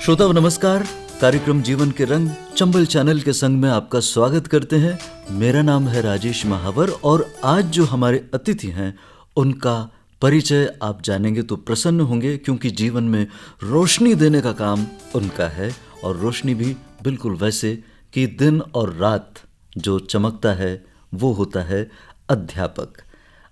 श्रोताओं नमस्कार। कार्यक्रम जीवन के रंग चंबल चैनल के संग में आपका स्वागत करते हैं। मेरा नाम है राजेश महावर और आज जो हमारे अतिथि हैं उनका परिचय आप जानेंगे तो प्रसन्न होंगे, क्योंकि जीवन में रोशनी देने का काम उनका है। और रोशनी भी बिल्कुल वैसे कि दिन और रात जो चमकता है वो होता है अध्यापक।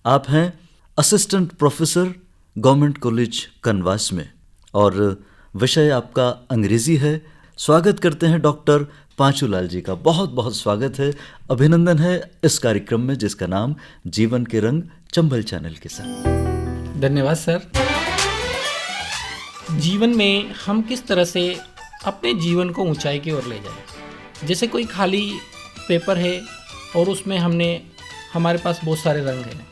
आप हैं assistant professor government college Kanwas में और विषय आपका अंग्रेजी है। स्वागत करते हैं डॉक्टर पांचूलाल जी का। बहुत बहुत स्वागत है, अभिनंदन है इस कार्यक्रम में जिसका नाम जीवन के रंग चंबल चैनल के साथ। धन्यवाद सर। जीवन में हम किस तरह से अपने जीवन को ऊंचाई की ओर ले जाएं। जैसे कोई खाली पेपर है और उसमें हमारे पास बहुत सारे रंग हैं।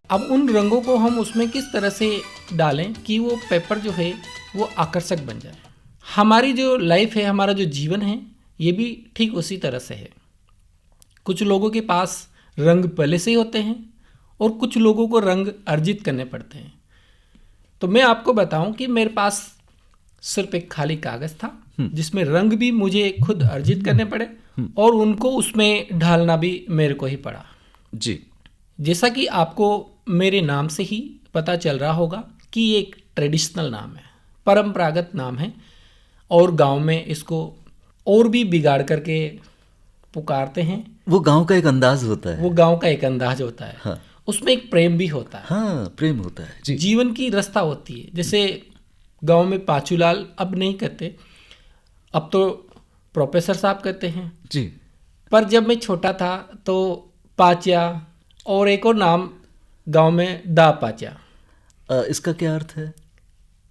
अब उन रंगों को हम उसमें किस तरह से डालें कि वो पेपर जो है वो आकर्षक बन जाए। हमारी जो लाइफ है, हमारा जो जीवन है, ये भी ठीक उसी तरह से है। कुछ लोगों के पास रंग पहले से ही होते हैं और कुछ लोगों को रंग अर्जित करने पड़ते हैं। तो मैं आपको बताऊं कि मेरे पास सिर्फ एक खाली कागज़ था जिसमें रंग भी मुझे खुद अर्जित करने पड़े और उनको उसमें ढालना भी मेरे को ही पड़ा जी। जैसा कि आपको मेरे नाम से ही पता चल रहा होगा कि ये एक ट्रेडिशनल नाम है, परंपरागत नाम है और गांव में इसको और भी बिगाड़ करके पुकारते हैं। वो गांव का एक अंदाज होता है। वो गांव का एक अंदाज होता है। हाँ। उसमें एक प्रेम भी होता है। हाँ, प्रेम होता है जी। जीवन की रस्ता होती है। जैसे गांव में पाचूलाल अब नहीं कहते, अब तो प्रोफेसर साहब कहते हैं जी। पर जब मैं छोटा था तो पाचा और एक और नाम गांव में दा पाचा। इसका क्या अर्थ है?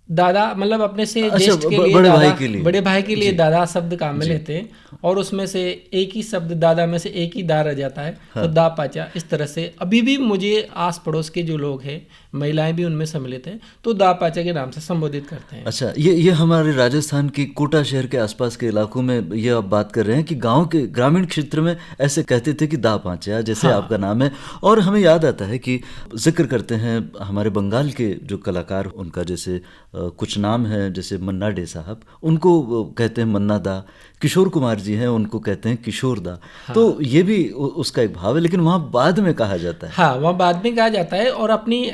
दादा मतलब अपने से अच्छा, ज्येष्ठ के लिए बड़े दादा, भाई के लिए। बड़े भाई के लिए जी। दादा शब्द काम में लेते हैं और उसमें से एक ही शब्द दादा में से एक ही दा रह जाता है। हाँ। तो दा पाचा इस तरह से अभी भी मुझे आस पड़ोस के जो लोग हैं, महिलाएं भी उनमें सम्मिलित हैं, तो दा पाचा के नाम से संबोधित करते हैं। अच्छा, ये हमारे राजस्थान की कोटा शहर के आसपास के इलाकों में ये आप बात कर रहे हैं कि गांव के ग्रामीण क्षेत्र में ऐसे कहते थे कि दा पाचा, जैसे हाँ। आपका नाम है। और हमें याद आता है कि जिक्र करते हैं हमारे बंगाल के जो कलाकार, उनका जैसे कुछ नाम है, जैसे मन्ना डे साहब, उनको कहते हैं मन्ना दा। किशोर कुमार जी हैं, उनको कहते हैं किशोर दा। हाँ। तो ये भी उसका एक भाव है, लेकिन वहाँ बाद में कहा जाता है। हाँ, वहाँ बाद में कहा जाता है और अपनी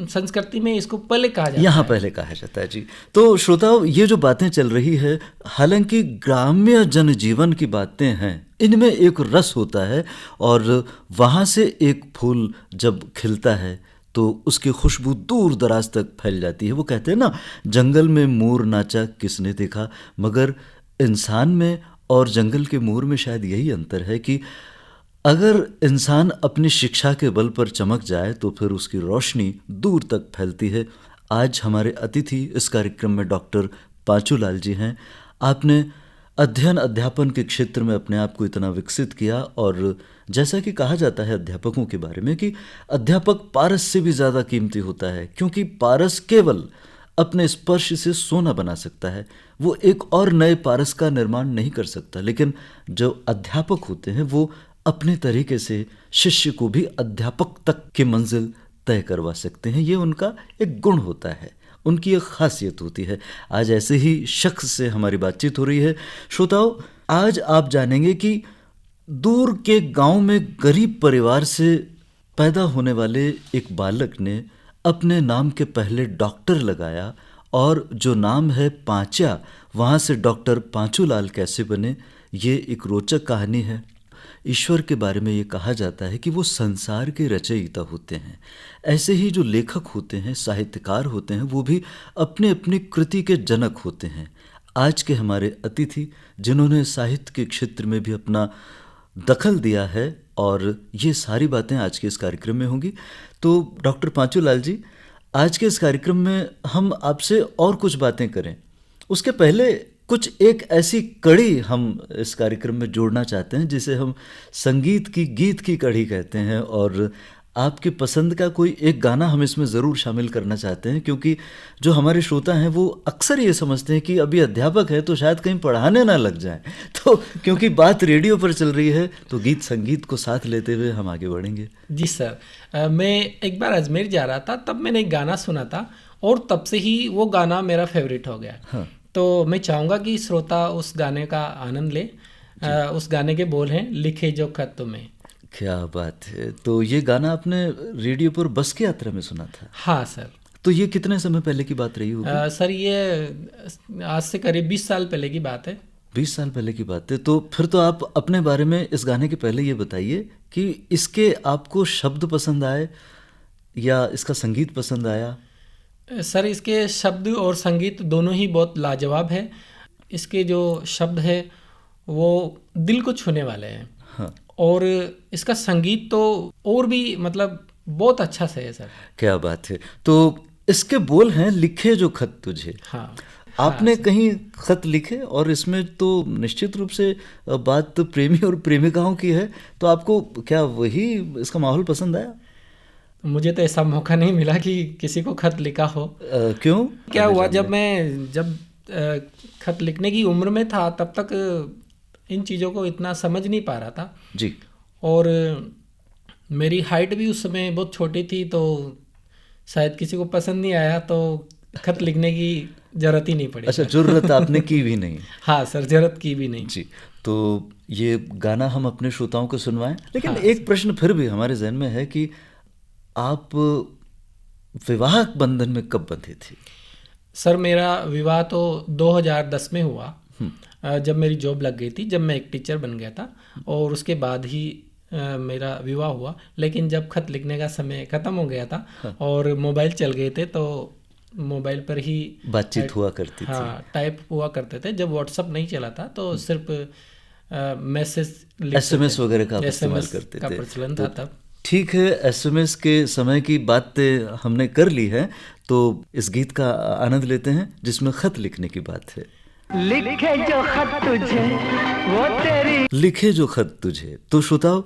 संस्कृति में इसको पहले कहा जाता है। यहाँ पहले कहा जाता है जी। तो श्रोताओं, ये जो बातें चल रही है, हालांकि ग्राम्य जनजीवन की बातें हैं, इनमें एक रस होता है और वहाँ से एक फूल जब खिलता है तो उसकी खुशबू दूर दराज तक फैल जाती है। वो कहते हैं ना, जंगल में मोर नाचा किसने देखा, मगर इंसान में और जंगल के मोर में शायद यही अंतर है कि अगर इंसान अपनी शिक्षा के बल पर चमक जाए तो फिर उसकी रोशनी दूर तक फैलती है। आज हमारे अतिथि इस कार्यक्रम में डॉक्टर पांचूलाल जी हैं। आपने अध्ययन अध्यापन के क्षेत्र में अपने आप को इतना विकसित किया और जैसा कि कहा जाता है अध्यापकों के बारे में कि अध्यापक पारस से भी ज़्यादा कीमती होता है, क्योंकि पारस केवल अपने स्पर्श से सोना बना सकता है, वो एक और नए पारस का निर्माण नहीं कर सकता। लेकिन जो अध्यापक होते हैं वो अपने तरीके से शिष्य को भी अध्यापक तक की मंजिल तय करवा सकते हैं। ये उनका एक गुण होता है, उनकी एक खासियत होती है। आज ऐसे ही शख्स से हमारी बातचीत हो रही है। श्रोताओं, आज आप जानेंगे कि दूर के गांव में गरीब परिवार से पैदा होने वाले एक बालक ने अपने नाम के पहले डॉक्टर लगाया और जो नाम है पांचा, वहाँ से डॉक्टर पांचूलाल कैसे बने। ये एक रोचक कहानी है। ईश्वर के बारे में ये कहा जाता है कि वो संसार के रचयिता होते हैं। ऐसे ही जो लेखक होते हैं, साहित्यकार होते हैं, वो भी अपने अपनी कृति के जनक होते हैं। आज के हमारे अतिथि जिन्होंने साहित्य के क्षेत्र में भी अपना दखल दिया है और ये सारी बातें आज के इस कार्यक्रम में होंगी। तो डॉक्टर पांचूलाल जी, आज के इस कार्यक्रम में हम आपसे और कुछ बातें करें, उसके पहले कुछ एक ऐसी कड़ी हम इस कार्यक्रम में जोड़ना चाहते हैं जिसे हम संगीत की, गीत की कड़ी कहते हैं। और आपकी पसंद का कोई एक गाना हम इसमें ज़रूर शामिल करना चाहते हैं, क्योंकि जो हमारे श्रोता हैं वो अक्सर ये समझते हैं कि अभी अध्यापक है तो शायद कहीं पढ़ाने ना लग जाए। तो क्योंकि बात रेडियो पर चल रही है तो गीत संगीत को साथ लेते हुए हम आगे बढ़ेंगे। जी सर, मैं एक बार अजमेर जा रहा था, तब मैंने एक गाना सुना था और तब से ही वो गाना मेरा फेवरेट हो गया। हाँ। तो मैं चाहूँगा कि श्रोता उस गाने का आनंद ले। उस गाने के बोल हैं, लिखे जो खत तुम्हें। क्या बात है। तो ये गाना आपने रेडियो पर बस की यात्रा में सुना था? हाँ सर। तो ये कितने समय पहले की बात रही होगी? सर ये आज से करीब 20 साल पहले की बात है। 20 साल पहले की बात है। तो फिर तो आप अपने बारे में इस गाने के पहले ये बताइए कि इसके आपको शब्द पसंद आए या इसका संगीत पसंद आया? सर इसके शब्द और संगीत दोनों ही बहुत लाजवाब है। इसके जो शब्द है वो दिल को छूने वाले हैं। हाँ। और इसका संगीत तो और भी मतलब बहुत अच्छा से है सर। क्या बात है। तो इसके बोल हैं, लिखे जो खत तुझे। हाँ। आपने कहीं खत लिखे और इसमें तो निश्चित रूप से बात प्रेमी और प्रेमिकाओं की है, तो आपको क्या वही इसका माहौल पसंद आया? मुझे तो ऐसा मौका नहीं मिला कि किसी को खत लिखा हो। क्यों? क्या हुआ, जब खत लिखने की उम्र में था तब तक इन चीज़ों को इतना समझ नहीं पा रहा था जी। और मेरी हाइट भी उस समय बहुत छोटी थी, तो शायद किसी को पसंद नहीं आया, तो खत लिखने की जरूरत ही नहीं पड़ी। अच्छा, जरूरत आपने की भी नहीं? हाँ सर, जरूरत की भी नहीं। जी। तो ये गाना हम अपने श्रोताओं को सुनवाएं, लेकिन एक प्रश्न फिर भी हमारे जहन में है कि आप विवाह बंधन में कब बंधे थे? सर मेरा विवाह तो 2010 में हुआ, जब मेरी जॉब लग गई थी, जब मैं एक टीचर बन गया था, और उसके बाद ही मेरा विवाह हुआ। लेकिन जब खत लिखने का समय ख़त्म हो गया था और मोबाइल चल गए थे, तो मोबाइल पर ही बातचीत हुआ करती थी। हाँ, टाइप हुआ करते थे। जब व्हाट्सअप नहीं चला था तो सिर्फ मैसेज, SMS वगैरह का इस्तेमाल करते का थे। प्रचलन था तब। ठीक है, SMS के समय की बातें हमने कर ली है, तो इस गीत का आनंद लेते हैं जिसमें खत लिखने की बात है। लिखे जो खत तुझे वो तेरी। लिखे जो खत तुझे। तो श्रोताओ,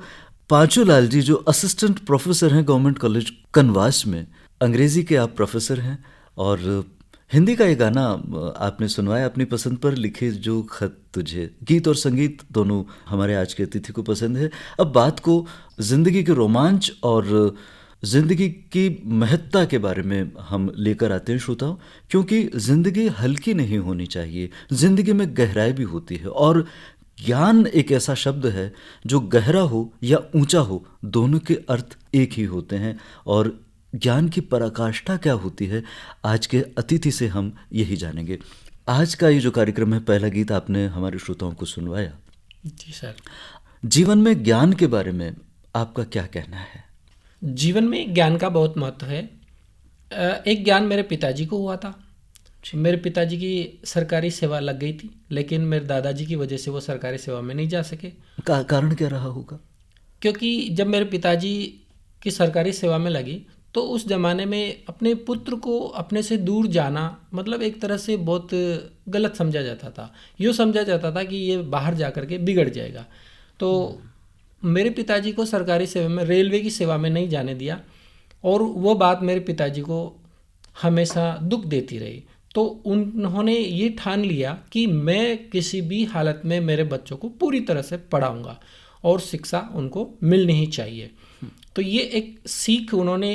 पांचू लाल जी जो असिस्टेंट प्रोफेसर हैं गवर्नमेंट कॉलेज कनवास में, अंग्रेजी के आप प्रोफेसर हैं और हिंदी का ये गाना आपने सुनवाया अपनी पसंद पर, लिखे जो खत तुझे। गीत और संगीत दोनों हमारे आज के अतिथि को पसंद है। अब बात को जिंदगी के रोमांच और जिंदगी की महत्ता के बारे में हम लेकर आते हैं श्रोताओं, क्योंकि जिंदगी हल्की नहीं होनी चाहिए, जिंदगी में गहराई भी होती है। और ज्ञान एक ऐसा शब्द है जो गहरा हो या ऊंचा हो, दोनों के अर्थ एक ही होते हैं। और ज्ञान की पराकाष्ठा क्या होती है, आज के अतिथि से हम यही जानेंगे। आज का ये जो कार्यक्रम है, पहला गीत आपने हमारे श्रोताओं को सुनवाया। जी सर। जीवन में ज्ञान के बारे में आपका क्या कहना है? जीवन में ज्ञान का बहुत महत्व है। एक ज्ञान मेरे पिताजी को हुआ था। मेरे पिताजी की सरकारी सेवा लग गई थी, लेकिन मेरे दादाजी की वजह से वो सरकारी सेवा में नहीं जा सके। कारण क्या रहा होगा? क्योंकि जब मेरे पिताजी की सरकारी सेवा में लगी तो उस ज़माने में अपने पुत्र को अपने से दूर जाना मतलब एक तरह से बहुत गलत समझा जाता था। यूँ समझा जाता था कि ये बाहर जा कर के बिगड़ जाएगा। तो मेरे पिताजी को सरकारी सेवा में, रेलवे की सेवा में नहीं जाने दिया, और वो बात मेरे पिताजी को हमेशा दुख देती रही। तो उन्होंने ये ठान लिया कि मैं किसी भी हालत में मेरे बच्चों को पूरी तरह से पढ़ाऊँगा और शिक्षा उनको मिलनी ही चाहिए। तो ये एक सीख उन्होंने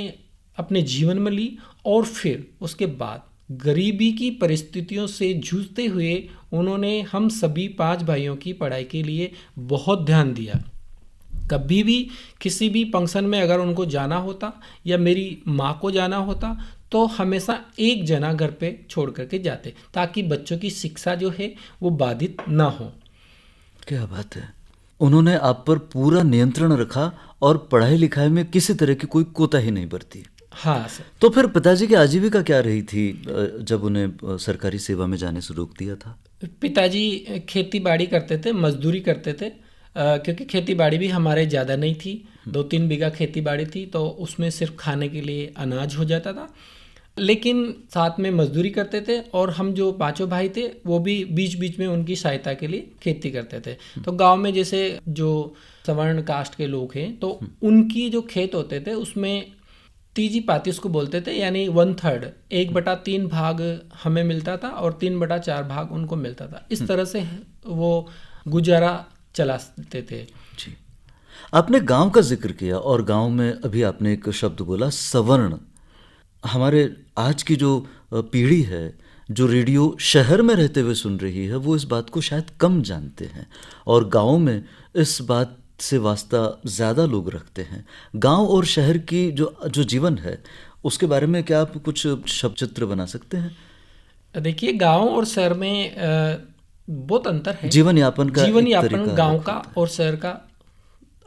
अपने जीवन में ली, और फिर उसके बाद गरीबी की परिस्थितियों से जूझते हुए उन्होंने हम सभी 5 भाइयों की पढ़ाई के लिए बहुत ध्यान दिया। कभी भी किसी भी फंक्शन में अगर उनको जाना होता या मेरी माँ को जाना होता तो हमेशा एक जना घर पे छोड़ करके जाते, ताकि बच्चों की शिक्षा जो है वो बाधित ना हो। क्या बात है। उन्होंने आप पर पूरा नियंत्रण रखा और पढ़ाई लिखाई में किसी तरह की कोई कोताही नहीं बरती। हाँ सर। तो फिर पिताजी की आजीविका क्या रही थी जब उन्हें सरकारी सेवा में जाने से रोक दिया था? पिताजी खेती बाड़ी करते थे, मजदूरी करते थे, क्योंकि खेती बाड़ी भी हमारे ज़्यादा नहीं थी। 2-3 बीघा खेती बाड़ी थी, तो उसमें सिर्फ खाने के लिए अनाज हो जाता था। लेकिन साथ में मजदूरी करते थे, और हम जो 5 भाई थे वो भी बीच बीच में उनकी सहायता के लिए खेती करते थे। तो गांव में जैसे जो सवर्ण कास्ट के लोग हैं तो उनकी जो खेत होते थे उसमें तीजी पाती उसको बोलते थे, यानी 1/3, 1/3 भाग हमें मिलता था और 3/4 भाग उनको मिलता था। इस तरह से वो गुजारा चलाते थे। जी। आपने गांव का जिक्र किया, और गांव में अभी आपने एक शब्द बोला, सवर्ण। हमारे आज की जो पीढ़ी है जो रेडियो शहर में रहते हुए सुन रही है वो इस बात को शायद कम जानते हैं, और गाँव में इस बात से वास्ता ज़्यादा लोग रखते हैं। गांव और शहर की जो जीवन है उसके बारे में क्या आप कुछ शब्द चित्र बना सकते हैं? देखिए, गांव और शहर में बहुत अंतर है। जीवन यापन गांव का और शहर का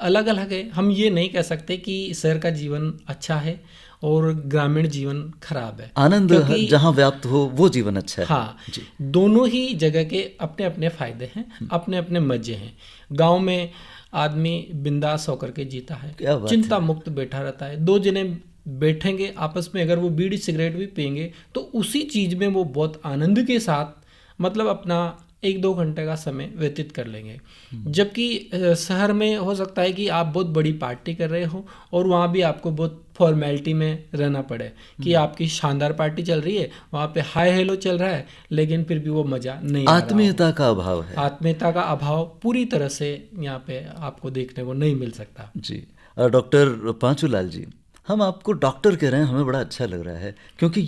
अलग अलग है। हम ये नहीं कह सकते कि शहर का जीवन अच्छा है और ग्रामीण जीवन खराब है। आनंद जहाँ व्याप्त हो वो जीवन अच्छा है। हाँ जी, दोनों ही जगह के अपने अपने फायदे हैं, अपने अपने मजे हैं। गांव में आदमी बिंदास होकर के जीता है, चिंता मुक्त बैठा रहता है। दो जने बैठेंगे आपस में, अगर वो बीड़ी सिगरेट भी पियेंगे तो उसी चीज़ में वो बहुत आनंद के साथ मतलब अपना 1-2 घंटे का समय व्यतीत कर लेंगे। जबकि शहर में हो सकता है कि आप बहुत बड़ी पार्टी कर रहे हो और वहाँ भी आपको बहुत फॉर्मेलिटी में रहना पड़े कि आपकी शानदार पार्टी चल रही है, वहाँ पे हाय हेलो चल रहा है, लेकिन फिर भी वो मज़ा नहीं आ रहा। आत्मीयता का अभाव है। आत्मीयता का अभाव पूरी तरह से यहाँ पे आपको देखने को नहीं मिल सकता। जी, डॉक्टर पांचूलाल जी, हम आपको डॉक्टर कह रहे हैं, हमें बड़ा अच्छा लग रहा है, क्योंकि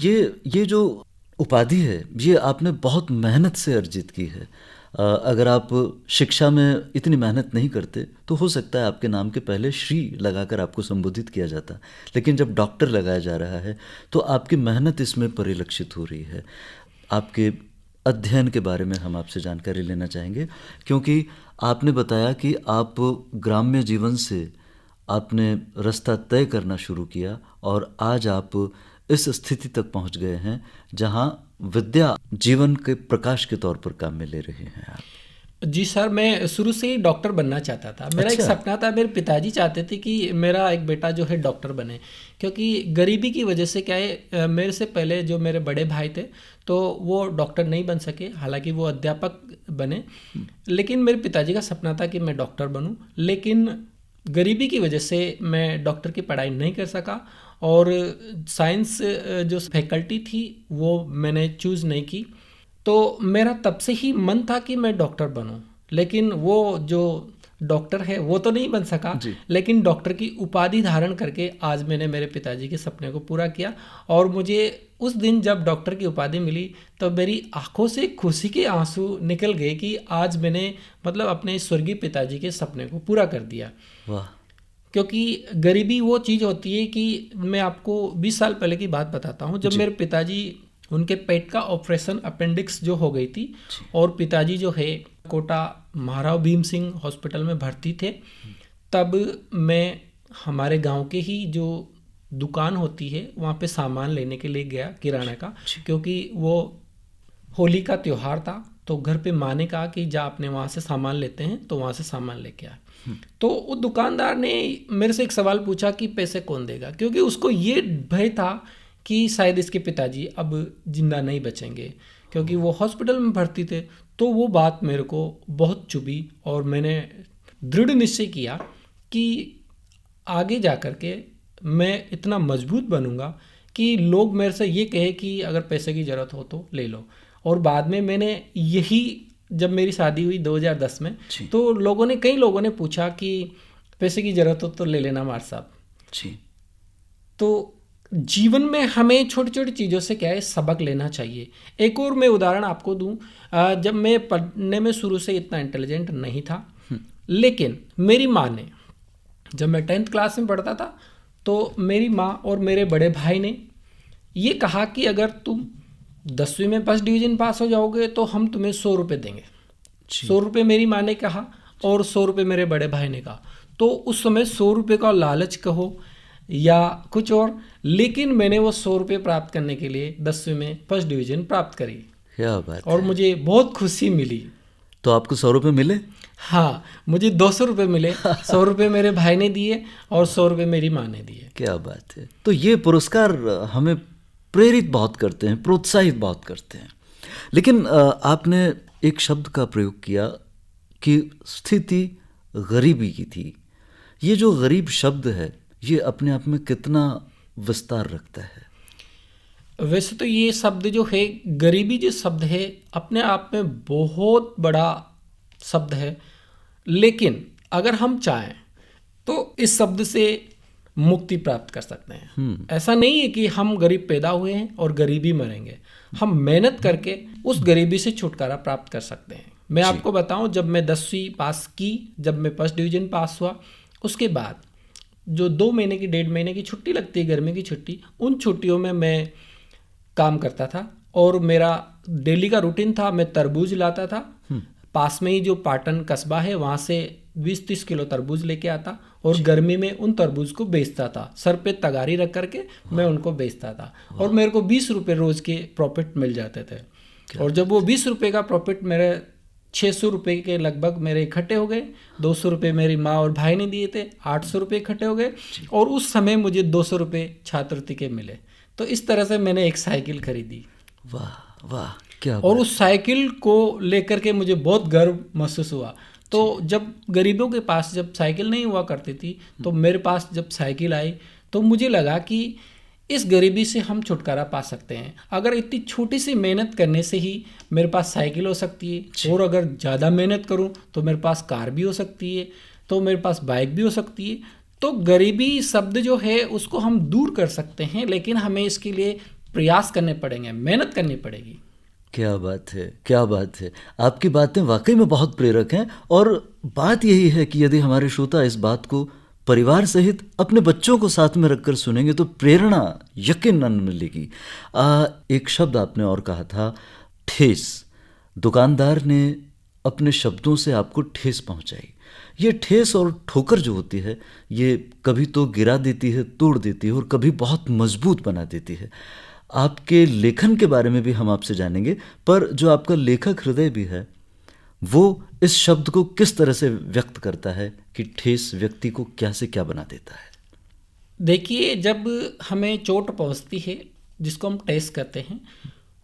ये जो उपाधि है ये आपने बहुत मेहनत से अर्जित की है। अगर आप शिक्षा में इतनी मेहनत नहीं करते तो हो सकता है आपके नाम के पहले श्री लगाकर आपको संबोधित किया जाता, लेकिन जब डॉक्टर लगाया जा रहा है तो आपकी मेहनत इसमें परिलक्षित हो रही है। आपके अध्ययन के बारे में हम आपसे जानकारी लेना चाहेंगे, क्योंकि आपने बताया कि आप ग्राम्य जीवन से आपने रास्ता तय करना शुरू किया और आज आप इस स्थिति तक पहुंच गए हैं जहां विद्या जीवन के प्रकाश के तौर पर काम में ले रहे हैं आप। जी सर, मैं शुरू से ही डॉक्टर बनना चाहता था। मेरा एक सपना था, मेरे पिताजी चाहते थे कि मेरा एक बेटा जो है डॉक्टर बने, क्योंकि गरीबी की वजह से क्या है, मेरे से पहले जो मेरे बड़े भाई थे तो वो डॉक्टर नहीं बन सके, हालांकि वो अध्यापक बने। लेकिन मेरे पिताजी का सपना था कि मैं डॉक्टर बनूं, लेकिन गरीबी की वजह से मैं डॉक्टर की पढ़ाई नहीं कर सका और साइंस जो फैकल्टी थी वो मैंने चूज़ नहीं की। तो मेरा तब से ही मन था कि मैं डॉक्टर बनूं, लेकिन वो जो डॉक्टर है वो तो नहीं बन सका, लेकिन डॉक्टर की उपाधि धारण करके आज मैंने मेरे पिताजी के सपने को पूरा किया। और मुझे उस दिन जब डॉक्टर की उपाधि मिली तो मेरी आंखों से खुशी के आंसू निकल गए कि आज मैंने मतलब अपने स्वर्गीय पिताजी के सपने को पूरा कर दिया। वाह। क्योंकि गरीबी वो चीज़ होती है कि मैं आपको 20 साल पहले की बात बताता हूँ। जब मेरे पिताजी, उनके पेट का ऑपरेशन अपेंडिक्स जो हो गई थी और पिताजी जो है कोटा महाराव भीम सिंह हॉस्पिटल में भर्ती थे, तब मैं हमारे गांव के ही जो दुकान होती है वहाँ पे सामान लेने के लिए गया किराना का, क्योंकि वो होली का त्यौहार था। तो घर पे माँ ने कहा कि जा अपने वहाँ से सामान लेते हैं, तो वहाँ से सामान लेके आए। तो वो दुकानदार ने मेरे से एक सवाल पूछा कि पैसे कौन देगा, क्योंकि उसको ये भय था कि शायद इसके पिताजी अब जिंदा नहीं बचेंगे, क्योंकि वो हॉस्पिटल में भर्ती थे। तो वो बात मेरे को बहुत चुभी और मैंने दृढ़ निश्चय किया कि आगे जा कर के मैं इतना मजबूत बनूंगा कि लोग मेरे से ये कहे कि अगर पैसे की ज़रूरत हो तो ले लो। और बाद में मैंने यही, जब मेरी शादी हुई 2010 में, तो कई लोगों ने पूछा कि पैसे की ज़रूरत हो तो ले लेना मार साहब जी। तो जीवन में हमें छोटी छोटी चीज़ों से क्या है सबक लेना चाहिए। एक और मैं उदाहरण आपको दूं, जब मैं पढ़ने में शुरू से इतना इंटेलिजेंट नहीं था, लेकिन मेरी माँ ने, जब मैं 10th क्लास में पढ़ता था तो मेरी माँ और मेरे बड़े भाई ने ये कहा कि अगर तुम 10वीं में फर्स्ट डिवीज़न पास हो जाओगे तो हम तुम्हें 100 रुपये देंगे। 100 रुपये मेरी माँ ने कहा और 100 रुपये मेरे बड़े भाई ने कहा। तो उस समय 100 रुपये का लालच कहो या कुछ और, लेकिन मैंने वो 100 रुपये प्राप्त करने के लिए 10वीं में फर्स्ट डिवीज़न प्राप्त करी। क्या बात और है। मुझे बहुत खुशी मिली। तो आपको 100 रुपये मिले? हाँ, मुझे 200 रुपये मिले। 100 रुपये मेरे भाई ने दिए और 100 रुपये मेरी माँ ने दिए। क्या बात है। तो ये पुरस्कार हमें प्रेरित बहुत करते हैं, प्रोत्साहित बहुत करते हैं। लेकिन आपने एक शब्द का प्रयोग किया कि स्थिति गरीबी की थी। ये जो गरीब शब्द है ये अपने आप में कितना विस्तार रखता है? वैसे तो ये शब्द जो है, गरीबी जो शब्द है, अपने आप में बहुत बड़ा शब्द है, लेकिन अगर हम चाहें तो इस शब्द से मुक्ति प्राप्त कर सकते हैं। ऐसा नहीं है कि हम गरीब पैदा हुए हैं और गरीबी मरेंगे, हम मेहनत करके उस गरीबी से छुटकारा प्राप्त कर सकते हैं। मैं आपको बताऊं, जब मैं 10वीं पास की, जब मैं फर्स्ट डिवीजन पास हुआ, उसके बाद जो 2 महीने की 1.5 महीने की छुट्टी लगती है, गर्मी की छुट्टी, उन छुट्टियों में मैं काम करता था और मेरा डेली का रूटीन था, मैं तरबूज लाता था। पास में ही जो पाटन कस्बा है वहाँ से 20-30 किलो तरबूज लेके आता और गर्मी में उन तरबूज को बेचता था। सर पे तगारी रख करके मैं उनको बेचता था और मेरे को 20 रुपये रोज़ के प्रॉफिट मिल जाते थे। और जब वो 20 रुपये का प्रॉफिट मेरे 600 रुपये के लगभग मेरे इकट्ठे हो गए, 200 रुपये मेरी माँ और भाई ने दिए थे, 800 रुपये इकट्ठे हो गए और उस समय मुझे 200 रुपये छात्रवृत्ति के मिले। तो इस तरह से मैंने एक साइकिल खरीदी। वाह वाह, क्या और उस साइकिल को लेकर के मुझे बहुत गर्व महसूस हुआ। तो जब गरीबों के पास जब साइकिल नहीं हुआ करती थी, तो मेरे पास जब साइकिल आई तो मुझे लगा कि इस गरीबी से हम छुटकारा पा सकते हैं। अगर इतनी छोटी सी मेहनत करने से ही मेरे पास साइकिल हो सकती है, और अगर ज़्यादा मेहनत करूं तो मेरे पास कार भी हो सकती है, तो मेरे पास बाइक भी हो सकती है। तो गरीबी शब्द जो है उसको हम दूर कर सकते हैं, लेकिन हमें इसके लिए प्रयास करने पड़ेंगे, मेहनत करनी पड़ेगी। क्या बात है, क्या बात है। आपकी बातें वाकई में बहुत प्रेरक हैं और बात यही है कि यदि हमारे श्रोता इस बात को परिवार सहित अपने बच्चों को साथ में रखकर सुनेंगे तो प्रेरणा यकीनन मिलेगी। एक शब्द आपने और कहा था, ठेस। दुकानदार ने अपने शब्दों से आपको ठेस पहुंचाई। ये ठेस और ठोकर जो होती है, ये कभी तो गिरा देती है, तोड़ देती है और कभी बहुत मजबूत बना देती है। आपके लेखन के बारे में भी हम आपसे जानेंगे, पर जो आपका लेखक हृदय भी है वो इस शब्द को किस तरह से व्यक्त करता है कि ठेस व्यक्ति को क्या से क्या बना देता है। देखिए, जब हमें चोट पहुंचती है जिसको हम ठेस कहते हैं,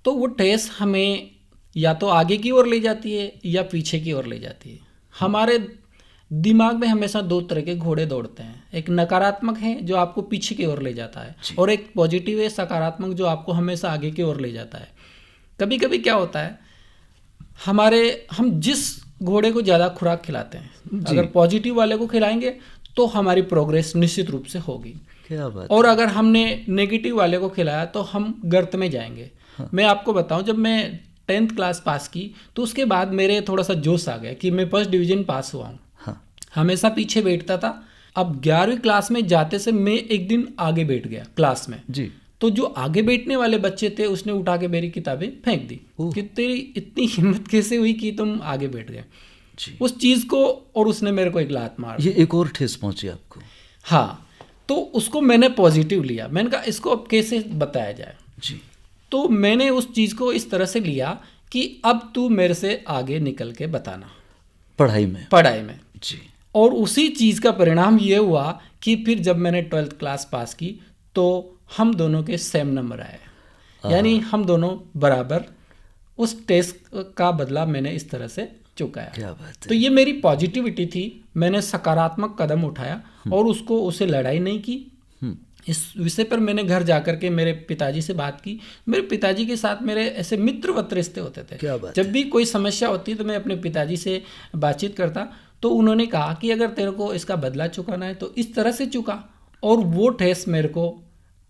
तो वो ठेस हमें या तो आगे की ओर ले जाती है या पीछे की ओर ले जाती है। हमारे दिमाग में हमेशा 2 तरह के घोड़े दौड़ते हैं। एक नकारात्मक है जो आपको पीछे की ओर ले जाता है, और एक पॉजिटिव है, सकारात्मक, जो आपको हमेशा आगे की ओर ले जाता है। कभी कभी क्या होता है, हम जिस घोड़े को ज़्यादा खुराक खिलाते हैं, अगर पॉजिटिव वाले को खिलाएंगे तो हमारी प्रोग्रेस निश्चित रूप से होगी। क्या बात। और अगर हमने नेगेटिव वाले को खिलाया तो हम गर्त में जाएंगे। मैं आपको बताऊं, जब मैं 10th क्लास पास की तो उसके बाद मेरे थोड़ा सा जोश आ गया कि मैं फर्स्ट डिवीजन पास हुआ हूँ। हमेशा पीछे बैठता था। अब 11वीं क्लास में जाते से मैं एक दिन आगे बैठ गया क्लास में जी। तो जो आगे बैठने वाले बच्चे थे उसने उठा के मेरी किताबें फेंक दी कि तेरी इतनी हिम्मत कैसे हुई कि तुम आगे बैठ गए उस चीज़ को, और उसने मेरे को एक लात मार। ये एक और ठेस पहुंची आपको। हाँ, तो उसको मैंने पॉजिटिव लिया। मैंने कहा इसको अब कैसे बताया जाए जी। तो मैंने उस चीज़ को इस तरह से लिया कि अब तू मेरे से आगे निकल के बताना पढ़ाई में जी। और उसी चीज़ का परिणाम ये हुआ कि फिर जब मैंने 12th क्लास पास की तो हम दोनों के सेम नंबर आए, यानी हम दोनों बराबर। उस टेस्ट का बदला मैंने इस तरह से चुकाया। क्या बात है। तो ये मेरी पॉजिटिविटी थी। मैंने सकारात्मक कदम उठाया और उसे लड़ाई नहीं की। इस विषय पर मैंने घर जाकर के मेरे पिताजी से बात की। मेरे पिताजी के साथ मेरे ऐसे मित्रवत रिश्ते होते थे। क्या बात जब भी कोई समस्या होती तो मैं अपने पिताजी से बातचीत करता, तो उन्होंने कहा कि अगर तेरे को इसका बदला चुकाना है तो इस तरह से चुका, और वो ठेस मेरे को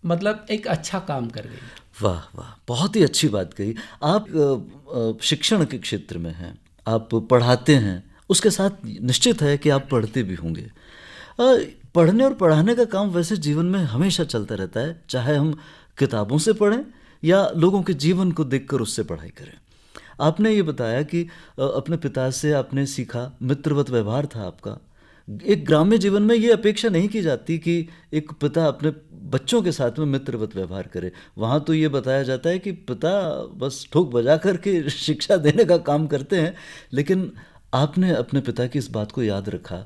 मतलब एक अच्छा काम कर गई। वाह वाह, बहुत ही अच्छी बात कही। आप शिक्षण के क्षेत्र में हैं, आप पढ़ाते हैं, उसके साथ निश्चित है कि आप पढ़ते भी होंगे। पढ़ने और पढ़ाने का काम वैसे जीवन में हमेशा चलता रहता है, चाहे हम किताबों से पढ़ें या लोगों के जीवन को देखकर उससे पढ़ाई करें। आपने ये बताया कि अपने पिता से आपने सीखा, मित्रवत व्यवहार था आपका। एक ग्राम्य जीवन में ये अपेक्षा नहीं की जाती कि एक पिता अपने बच्चों के साथ में मित्रवत व्यवहार करे। वहाँ तो ये बताया जाता है कि पिता बस ठोक बजा करके शिक्षा देने का काम करते हैं, लेकिन आपने अपने पिता की इस बात को याद रखा।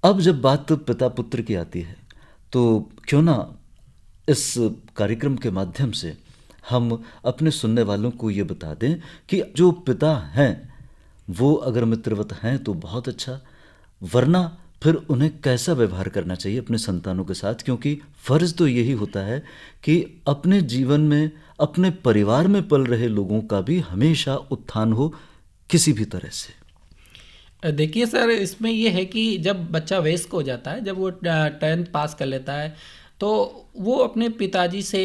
अब जब बात पिता पुत्र की आती है तो क्यों ना इस कार्यक्रम के माध्यम से हम अपने सुनने वालों को ये बता दें कि जो पिता हैं वो अगर मित्रवत हैं तो बहुत अच्छा, वरना फिर उन्हें कैसा व्यवहार करना चाहिए अपने संतानों के साथ, क्योंकि फ़र्ज़ तो यही होता है कि अपने जीवन में अपने परिवार में पल रहे लोगों का भी हमेशा उत्थान हो किसी भी तरह से। देखिए सर, इसमें ये है कि जब बच्चा वयस्क हो जाता है, जब वो 10th पास कर लेता है, तो वो अपने पिताजी से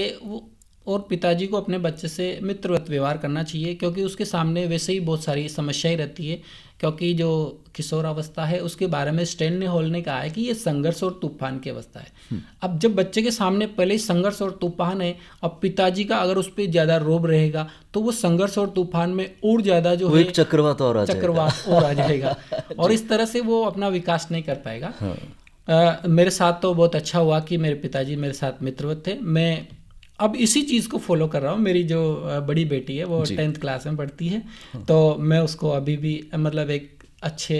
और पिताजी को अपने बच्चे से मित्रवत व्यवहार करना चाहिए, क्योंकि उसके सामने वैसे ही बहुत सारी समस्याएं रहती है। क्योंकि जो किशोरावस्था है उसके बारे में स्टैनली हॉल ने कहा है कि ये संघर्ष और तूफान की अवस्था है। अब जब बच्चे के सामने पहले ही संघर्ष और तूफान है, अब पिताजी का अगर उस पर ज़्यादा रोब रहेगा तो वो संघर्ष और तूफान में और ज़्यादा जो है एक चक्रवात और आ जाएगा और इस तरह से वो अपना विकास नहीं कर पाएगा। मेरे साथ तो बहुत अच्छा हुआ कि मेरे पिताजी मेरे साथ मित्रवत थे। मैं अब इसी चीज़ को फॉलो कर रहा हूँ। मेरी जो बड़ी बेटी है वो 10th क्लास में पढ़ती है, तो मैं उसको अभी भी मतलब एक अच्छे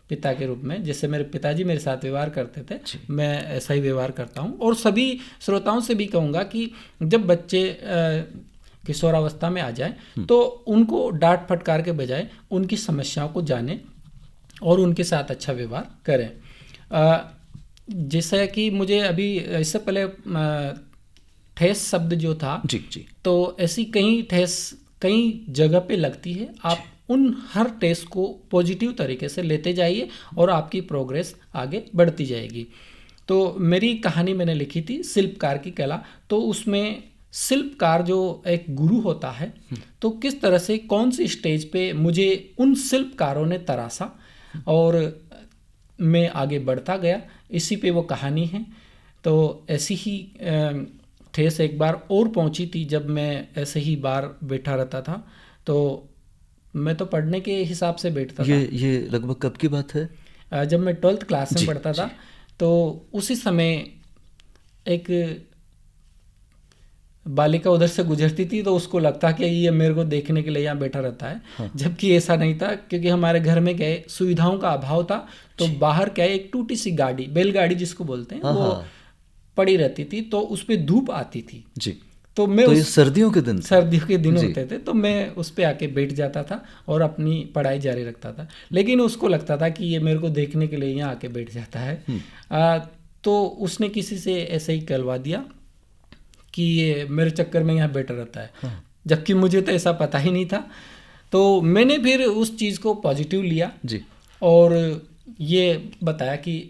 पिता के रूप में, जैसे मेरे पिताजी मेरे साथ व्यवहार करते थे, मैं ऐसा ही व्यवहार करता हूँ। और सभी श्रोताओं से भी कहूँगा कि जब बच्चे किशोरावस्था में आ जाए तो उनको डांट फटकार के बजाय उनकी समस्याओं को जाने और उनके साथ अच्छा व्यवहार करें। जैसा कि मुझे अभी इससे पहले ठेस शब्द जो था, जी, तो ऐसी कई ठेस कई जगह पे लगती है। आप उन हर ठेस को पॉजिटिव तरीके से लेते जाइए और आपकी प्रोग्रेस आगे बढ़ती जाएगी। तो मेरी कहानी मैंने लिखी थी शिल्पकार की कला, तो उसमें शिल्पकार जो एक गुरु होता है, तो किस तरह से कौन सी स्टेज पे मुझे उन शिल्पकारों ने तराशा और मैं आगे बढ़ता गया, इसी पे वो कहानी है। तो ऐसी ही ठेस एक बार और पहुंची थी जब मैं ऐसे ही बार बैठा रहता था। तो मैं तो पढ़ने के हिसाब से बैठता था। ये लगभग कब की बात है? जब मैं 12th क्लास में पढ़ता था, तो उसी समय एक बालिका उधर से गुजरती थी, तो उसको लगता कि ये मेरे को देखने के लिए यहाँ बैठा रहता है। जबकि ऐसा नहीं था, क्योंकि हमारे घर में क्या है, सुविधाओं का अभाव था। तो बाहर क्या है, एक टूटी सी गाड़ी, बैलगाड़ी जिसको बोलते हैं, वो पड़ी रहती थी, तो उस पर धूप आती थी जी। तो मैं ये सर्दियों के दिन होते थे, तो मैं उस पे आके बैठ जाता था और अपनी पढ़ाई जारी रखता था। लेकिन उसको लगता था कि ये मेरे को देखने के लिए यहाँ आके बैठ जाता है। तो उसने किसी से ऐसे ही कहलवा दिया कि ये मेरे चक्कर में यहाँ बैठा रहता है। जबकि मुझे तो ऐसा पता ही नहीं था। तो मैंने फिर उस चीज़ को पॉजिटिव लिया जी, और ये बताया कि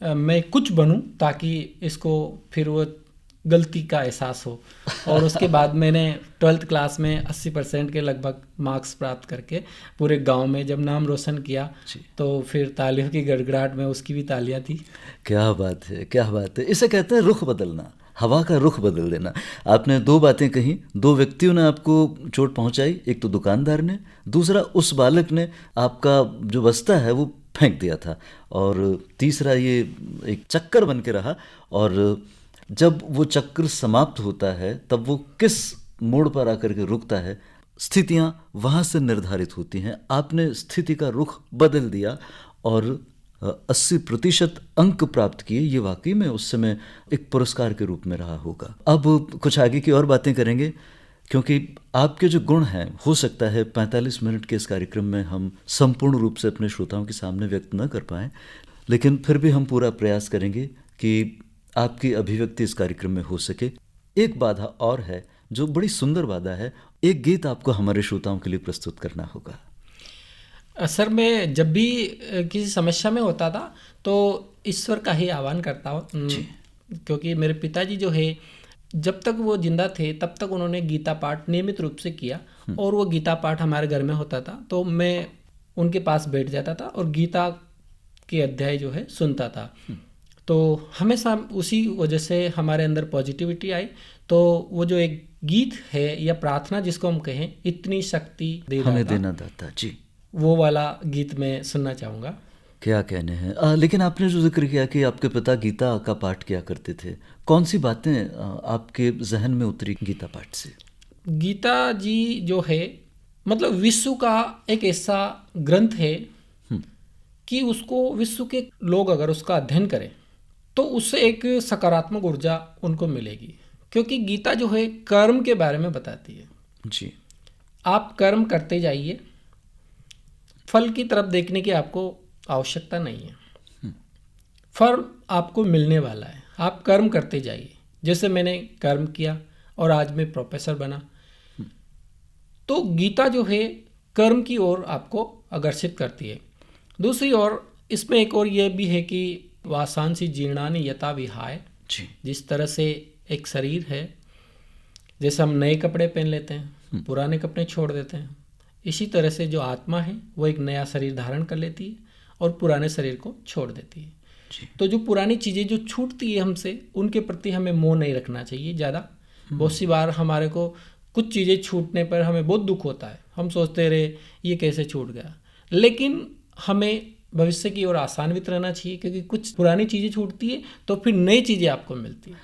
मैं कुछ बनूं ताकि इसको फिर वो गलती का एहसास हो। और उसके बाद मैंने 12th क्लास में 80% के लगभग मार्क्स प्राप्त करके पूरे गांव में जब नाम रोशन किया, तो फिर तालियों की गड़गड़ाहट में उसकी भी तालियां थी। क्या बात है, क्या बात है। इसे कहते हैं रुख बदलना, हवा का रुख बदल देना। आपने दो बातें कही, दो व्यक्तियों ने आपको चोट पहुंचाई, एक तो दुकानदार ने, दूसरा उस बालक ने आपका जो बस्ता है वो फेंक दिया था, और तीसरा ये एक चक्कर बन के रहा। और जब वो चक्र समाप्त होता है तब वो किस मोड़ पर आकर के रुकता है, स्थितियां वहां से निर्धारित होती हैं। आपने स्थिति का रुख बदल दिया और 80% अंक प्राप्त किए। ये वाकई में उस समय एक पुरस्कार के रूप में रहा होगा। अब कुछ आगे की और बातें करेंगे, क्योंकि आपके जो गुण हैं, हो सकता है 45 मिनट के इस कार्यक्रम में हम संपूर्ण रूप से अपने श्रोताओं के सामने व्यक्त न कर पाएं, लेकिन फिर भी हम पूरा प्रयास करेंगे कि आपकी अभिव्यक्ति इस कार्यक्रम में हो सके। एक बाधा और है जो बड़ी सुंदर बाधा है, एक गीत आपको हमारे श्रोताओं के लिए प्रस्तुत करना होगा। सर, मैं जब भी किसी समस्या में होता था तो ईश्वर का ही आह्वान करता हूँ, क्योंकि मेरे पिताजी जो है, जब तक वो जिंदा थे तब तक उन्होंने गीता पाठ नियमित रूप से किया, और वो गीता पाठ हमारे घर में होता था, तो मैं उनके पास बैठ जाता था और गीता के अध्याय जो है सुनता था। तो हमेशा उसी वजह से हमारे अंदर पॉजिटिविटी आई। तो वो जो एक गीत है या प्रार्थना जिसको हम कहें, इतनी शक्ति हमें देना दाता जी, वो वाला गीत मैं सुनना चाहूँगा। क्या कहने हैं। लेकिन आपने जो जिक्र किया कि आपके पिता गीता का पाठ किया करते थे, कौन सी बातें आपके जहन में उतरी गीता पाठ से? गीता जी जो है, मतलब विश्व का एक ऐसा ग्रंथ है कि उसको विश्व के लोग अगर उसका अध्ययन करें तो उससे एक सकारात्मक ऊर्जा उनको मिलेगी, क्योंकि गीता जो है कर्म के बारे में बताती है जी। आप कर्म करते जाइए, फल की तरफ देखने की आपको आवश्यकता नहीं है, फल आपको मिलने वाला है। आप कर्म करते जाइए, जैसे मैंने कर्म किया और आज मैं प्रोफेसर बना। तो गीता जो है कर्म की ओर आपको आकर्षित करती है। दूसरी ओर इसमें एक और ये भी है कि वासांसी जीर्णानि यथा विहाय, जी जिस तरह से एक शरीर है, जैसे हम नए कपड़े पहन लेते हैं, पुराने कपड़े छोड़ देते हैं, इसी तरह से जो आत्मा है वो एक नया शरीर धारण कर लेती है और पुराने शरीर को छोड़ देती है। जी तो जो पुरानी चीज़ें जो छूटती है हमसे, उनके प्रति हमें मोह नहीं रखना चाहिए ज़्यादा। बहुत सी बार हमारे को कुछ चीज़ें छूटने पर हमें बहुत दुख होता है, हम सोचते रहे ये कैसे छूट गया, लेकिन हमें भविष्य की ओर आसान्वित रहना चाहिए, क्योंकि कुछ पुरानी चीज़ें छूटती है तो फिर नई चीज़ें आपको मिलती है।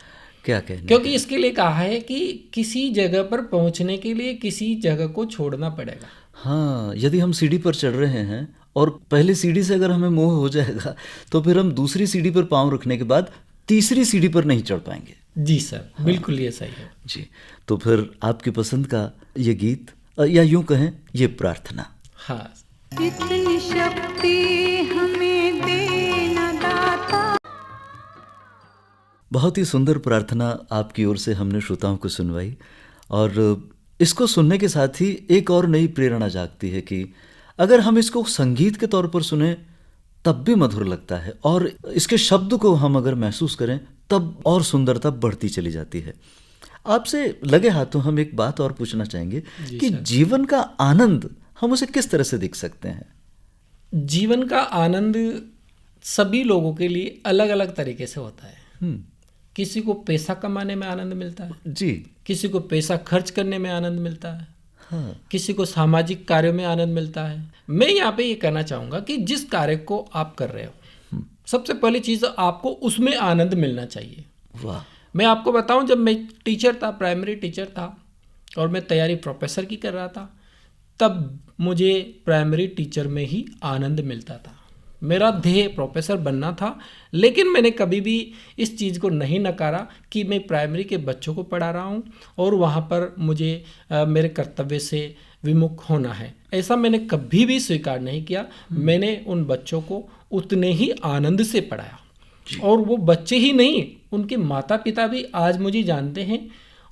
क्या कहने क्योंकि इसके लिए कहा है कि किसी जगह पर पहुंचने के लिए किसी जगह को छोड़ना पड़ेगा। हाँ, यदि हम सीढ़ी पर चढ़ रहे हैं और पहली सीढ़ी से अगर हमें मोह हो जाएगा तो फिर हम दूसरी सीढ़ी पर पांव रखने के बाद तीसरी सीढ़ी पर नहीं चढ़ पाएंगे। जी सर, बिल्कुल ये सही है। जी, तो फिर आपकी पसंद का ये गीत या यूं कहें ये प्रार्थना। हाँ, इतनी शक्ति हमें देना दाता। बहुत ही सुंदर प्रार्थना आपकी ओर से हमने श्रोताओं को सुनवाई, और इसको सुनने के साथ ही एक और नई प्रेरणा जागती है कि अगर हम इसको संगीत के तौर पर सुने तब भी मधुर लगता है, और इसके शब्द को हम अगर महसूस करें तब और सुंदरता बढ़ती चली जाती है। आपसे लगे हाथों हम एक बात और पूछना चाहेंगे कि जीवन का आनंद हम उसे किस तरह से देख सकते हैं? जीवन का आनंद सभी लोगों के लिए अलग अलग तरीके से होता है। किसी को पैसा कमाने में आनंद मिलता है, जी किसी को पैसा खर्च करने में आनंद मिलता है, हाँ, किसी को सामाजिक कार्यों में आनंद मिलता है। मैं यहाँ पे ये कहना चाहूँगा कि जिस कार्य को आप कर रहे हो, सबसे पहली चीज़ आपको उसमें आनंद मिलना चाहिए। वाह, मैं आपको बताऊं, जब मैं टीचर था, प्राइमरी टीचर था, और मैं तैयारी प्रोफेसर की कर रहा था, तब मुझे प्राइमरी टीचर में ही आनंद मिलता था। मेरा ध्येय प्रोफेसर बनना था, लेकिन मैंने कभी भी इस चीज़ को नहीं नकारा कि मैं प्राइमरी के बच्चों को पढ़ा रहा हूँ और वहाँ पर मुझे मेरे कर्तव्य से विमुख होना है। ऐसा मैंने कभी भी स्वीकार नहीं किया। मैंने उन बच्चों को उतने ही आनंद से पढ़ाया, और वो बच्चे ही नहीं, उनके माता पिता भी आज मुझे जानते हैं,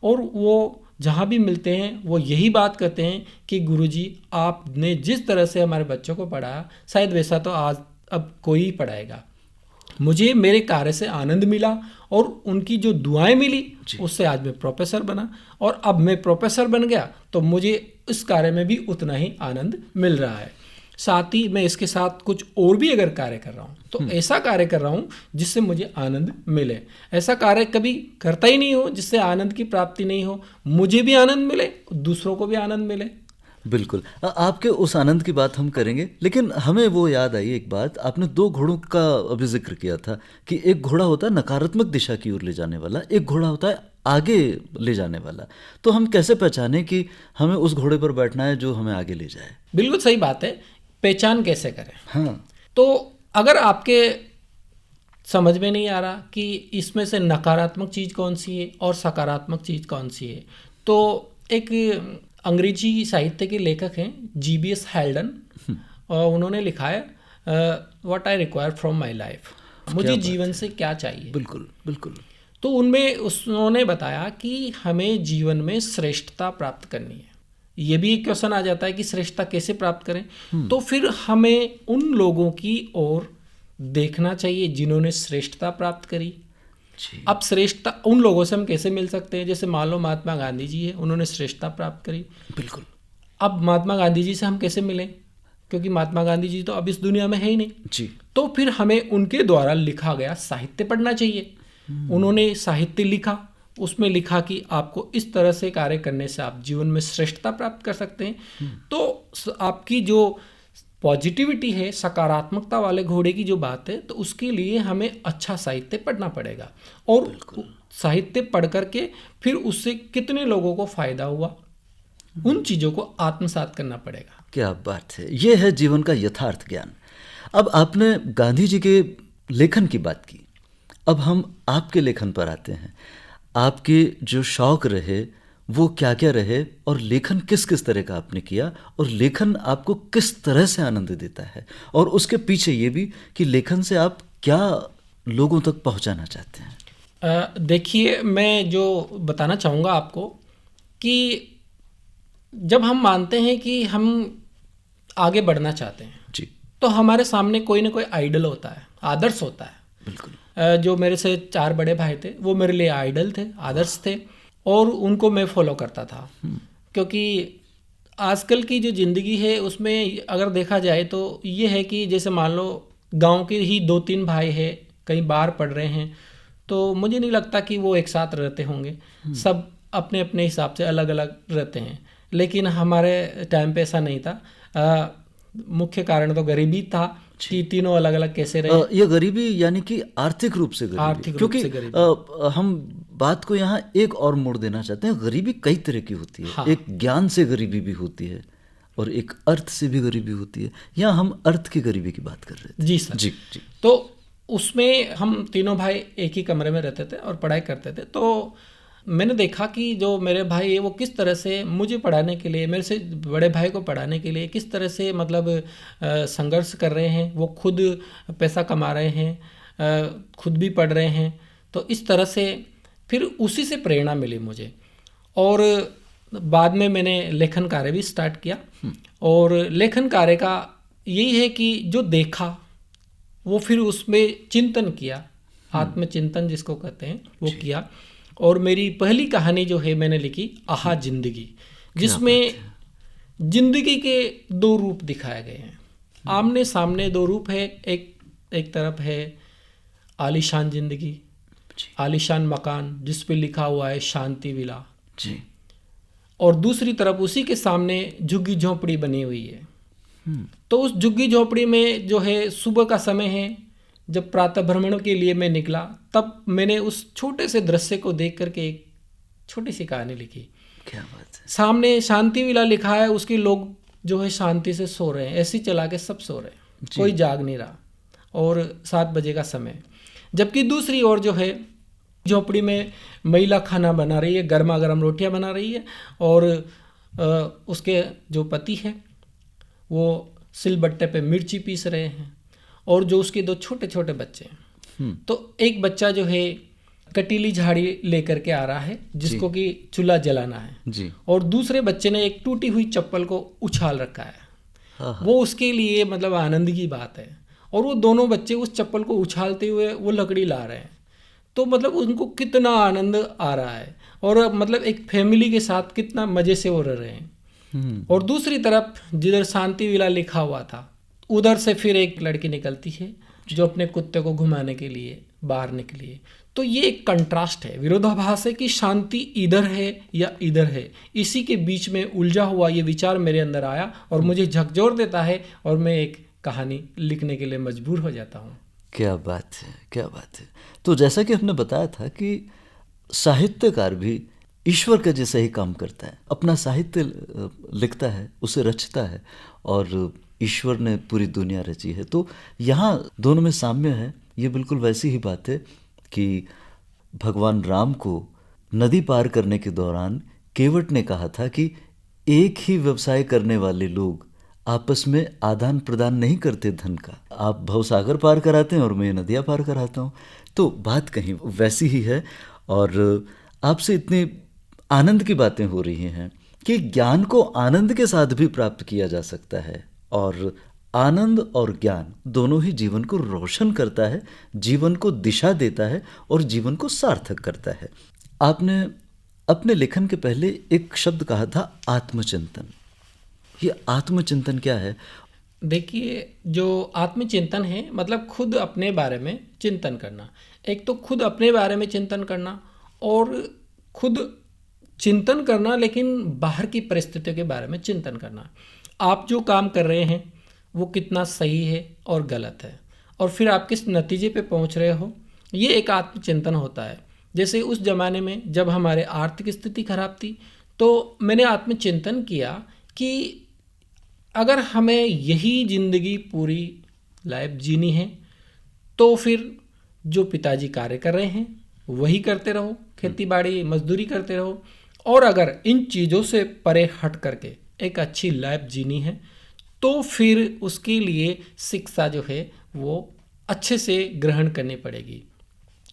और वो जहाँ भी मिलते हैं वो यही बात कहते हैं कि गुरुजी आपने जिस तरह से हमारे बच्चों को पढ़ाया, शायद वैसा तो आज अब कोई ही पढ़ाएगा। मुझे मेरे कार्य से आनंद मिला और उनकी जो दुआएं मिली, उससे आज मैं प्रोफेसर बना, और अब मैं प्रोफेसर बन गया तो मुझे इस कार्य में भी उतना ही आनंद मिल रहा है। साथ ही मैं इसके साथ कुछ और भी अगर कार्य कर रहा हूँ तो ऐसा कार्य कर रहा हूँ जिससे मुझे आनंद मिले। ऐसा कार्य कभी करता ही नहीं हो जिससे आनंद की प्राप्ति नहीं हो, मुझे भी आनंद मिले, दूसरों को भी आनंद मिले। बिल्कुल, आपके उस आनंद की बात हम करेंगे, लेकिन हमें वो याद आई एक बात। आपने 2 घोड़ों का अभी जिक्र किया था कि एक घोड़ा होता है नकारात्मक दिशा की ओर ले जाने वाला, एक घोड़ा होता है आगे ले जाने वाला। तो हम कैसे पहचानें कि हमें उस घोड़े पर बैठना है जो हमें आगे ले जाए? बिल्कुल सही बात है। पहचान कैसे करें? हाँ, तो अगर आपके समझ में नहीं आ रहा कि इसमें से नकारात्मक चीज़ कौन सी है और सकारात्मक चीज़ कौन सी है, तो एक अंग्रेजी साहित्य के लेखक हैं GBS हेल्डन, और उन्होंने लिखा है what I require from my life, मुझे जीवन से क्या चाहिए। बिल्कुल बिल्कुल। तो उनमें उन्होंने बताया कि हमें जीवन में श्रेष्ठता प्राप्त करनी है। ये भी एक क्वेश्चन आ जाता है कि श्रेष्ठता कैसे प्राप्त करें, तो फिर हमें उन लोगों की ओर देखना चाहिए जिन्होंने श्रेष्ठता प्राप्त करी। अब श्रेष्ठता उन लोगों से हम कैसे मिल सकते हैं? जैसे मान लो महात्मा गांधी जी है, उन्होंने श्रेष्ठता प्राप्त करी। बिल्कुल। अब महात्मा गांधी जी से हम कैसे मिलें? क्योंकि महात्मा गांधी जी तो अब इस दुनिया में है ही नहीं जी। तो फिर हमें उनके द्वारा लिखा गया साहित्य पढ़ना चाहिए। उन्होंने साहित्य लिखा, उसमें लिखा कि आपको इस तरह से कार्य करने से आप जीवन में श्रेष्ठता प्राप्त कर सकते हैं। तो आपकी जो पॉजिटिविटी है, सकारात्मकता वाले घोड़े की जो बात है, तो उसके लिए हमें अच्छा साहित्य पढ़ना पड़ेगा, और साहित्य पढ़ करके फिर उससे कितने लोगों को फायदा हुआ, उन चीज़ों को आत्मसात करना पड़ेगा। क्या बात है, ये है जीवन का यथार्थ ज्ञान। अब आपने गांधी जी के लेखन की बात की, अब हम आपके लेखन पर आते हैं। आपके जो शौक रहे वो क्या क्या रहे, और लेखन किस किस तरह का आपने किया, और लेखन आपको किस तरह से आनंद देता है, और उसके पीछे ये भी कि लेखन से आप क्या लोगों तक पहुंचाना चाहते हैं। देखिए, मैं जो बताना चाहूँगा आपको कि जब हम मानते हैं कि हम आगे बढ़ना चाहते हैं जी, तो हमारे सामने कोई ना कोई आइडल होता है, आदर्श होता है। बिल्कुल। जो मेरे से 4 बड़े भाई थे वो मेरे लिए आइडल थे, आदर्श थे, और उनको मैं फॉलो करता था। क्योंकि आजकल की जो ज़िंदगी है उसमें अगर देखा जाए तो ये है कि जैसे मान लो गांव के ही 2-3 भाई हैं, कहीं बाहर पढ़ रहे हैं, तो मुझे नहीं लगता कि वो एक साथ रहते होंगे। सब अपने अपने हिसाब से अलग अलग रहते हैं। लेकिन हमारे टाइम पे ऐसा नहीं था। मुख्य कारण तो गरीबी था कि तीनों अलग अलग कैसे रहे। ये गरीबी यानी कि आर्थिक रूप से गरीबी, आर्थिक रूप क्योंकि से गरीबी। हम बात को यहाँ एक और मोड़ देना चाहते हैं। गरीबी कई तरह की होती है। हाँ। एक ज्ञान से गरीबी भी होती है और एक अर्थ से भी गरीबी होती है। यहाँ हम अर्थ की गरीबी की बात कर रहे थे। जी सर। जी जी। तो उसमें हम तीनों भाई एक ही कमरे में रहते थे और पढ़ाई करते थे। तो मैंने देखा कि जो मेरे भाई है वो किस तरह से मुझे पढ़ाने के लिए, मेरे से बड़े भाई को पढ़ाने के लिए किस तरह से मतलब संघर्ष कर रहे हैं। वो खुद पैसा कमा रहे हैं, खुद भी पढ़ रहे हैं। तो इस तरह से फिर उसी से प्रेरणा मिली मुझे, और बाद में मैंने लेखन कार्य भी स्टार्ट किया। और लेखन कार्य का यही है कि जो देखा वो फिर उसमें चिंतन किया, आत्मचिंतन जिसको कहते हैं वो किया। और मेरी पहली कहानी जो है मैंने लिखी आहा जिंदगी, जिसमें जिंदगी के 2 रूप दिखाए गए हैं। आमने सामने 2 रूप है। एक तरफ है आलीशान जिंदगी, आलीशान मकान जिस पे लिखा हुआ है शांति विला जी। और दूसरी तरफ उसी के सामने झुग्गी झोंपड़ी बनी हुई है। तो उस झुग्गी झोंपड़ी में जो है सुबह का समय है, जब प्रातः भ्रमण के लिए मैं निकला, तब मैंने उस छोटे से दृश्य को देख करके एक छोटी सी कहानी लिखी। क्या बात है। सामने शांति विला लिखा है, उसके लोग जो है शांति से सो रहे हैं, ऐसी चला के सब सो रहे हैं, कोई जाग नहीं रहा, और 7 बजे का समय। जबकि दूसरी ओर जो है झोपड़ी में महिला खाना बना रही है, गर्मा गर्म रोटियां बना रही है, और उसके जो पति है वो सिलबट्टे पे मिर्ची पीस रहे हैं, और जो उसके 2 छोटे छोटे बच्चे हैं। तो एक बच्चा जो है कटीली झाड़ी लेकर के आ रहा है जिसको कि चूल्हा जलाना है जी। और दूसरे बच्चे ने एक टूटी हुई चप्पल को उछाल रखा है। हाँ। वो उसके लिए मतलब आनंद की बात है, और वो दोनों बच्चे उस चप्पल को उछालते हुए वो लकड़ी ला रहे हैं। तो मतलब उनको कितना आनंद आ रहा है, और मतलब एक फैमिली के साथ कितना मज़े से वो रह रहे हैं। और दूसरी तरफ जिधर शांति विला लिखा हुआ था, उधर से फिर एक लड़की निकलती है जो अपने कुत्ते को घुमाने के लिए बाहर निकली है। तो ये एक कंट्रास्ट है, विरोधाभास है कि शांति इधर है या इधर है। इसी के बीच में उलझा हुआ ये विचार मेरे अंदर आया और मुझे झकझोर देता है, और मैं एक कहानी लिखने के लिए मजबूर हो जाता हूँ। क्या बात है, क्या बात है। तो जैसा कि हमने बताया था कि साहित्यकार भी ईश्वर का जैसा ही काम करता है, अपना साहित्य लिखता है, उसे रचता है, और ईश्वर ने पूरी दुनिया रची है। तो यहाँ दोनों में साम्य है। ये बिल्कुल वैसी ही बात है कि भगवान राम को नदी पार करने के दौरान केवट ने कहा था कि एक ही व्यवसाय करने वाले लोग आपस में आदान प्रदान नहीं करते धन का। आप भवसागर पार कराते हैं और मैं नदियाँ पार कराता हूँ। तो बात कहीं वैसी ही है। और आपसे इतनी आनंद की बातें हो रही हैं कि ज्ञान को आनंद के साथ भी प्राप्त किया जा सकता है, और आनंद और ज्ञान दोनों ही जीवन को रोशन करता है, जीवन को दिशा देता है और जीवन को सार्थक करता है। आपने अपने लेखन के पहले एक शब्द कहा था आत्मचिंतन। ये आत्मचिंतन क्या है? देखिए, जो आत्मचिंतन है मतलब खुद अपने बारे में चिंतन करना। एक तो खुद अपने बारे में चिंतन करना, और खुद चिंतन करना लेकिन बाहर की परिस्थितियों के बारे में चिंतन करना। आप जो काम कर रहे हैं वो कितना सही है और गलत है, और फिर आप किस नतीजे पे पहुंच रहे हो, ये एक आत्मचिंतन होता है। जैसे उस ज़माने में जब हमारे आर्थिक स्थिति खराब थी, तो मैंने आत्मचिंतन किया कि अगर हमें यही ज़िंदगी पूरी लाइफ जीनी है तो फिर जो पिताजी कार्य कर रहे हैं वही करते रहो, खेती बाड़ी मजदूरी करते रहो, और अगर इन चीज़ों से परे हट करके एक अच्छी लाइफ जीनी है तो फिर उसके लिए शिक्षा जो है वो अच्छे से ग्रहण करनी पड़ेगी।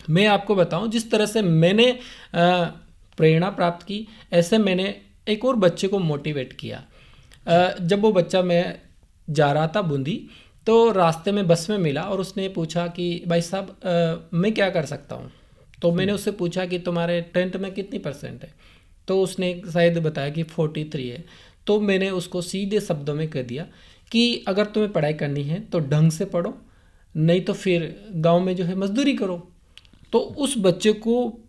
मैं आपको बताऊं, जिस तरह से मैंने प्रेरणा प्राप्त की, ऐसे मैंने एक और बच्चे को मोटिवेट किया। जब वो बच्चा मैं जा रहा था बूंदी, तो रास्ते में बस में मिला और उसने पूछा कि भाई साहब मैं क्या कर सकता हूँ। तो मैंने उससे पूछा कि तुम्हारे 10th में कितनी % है। तो उसने शायद बताया कि 43 है। तो मैंने उसको सीधे शब्दों में कह दिया कि अगर तुम्हें पढ़ाई करनी है तो ढंग से पढ़ो, नहीं तो फिर गांव में जो है मजदूरी करो। तो उस बच्चे को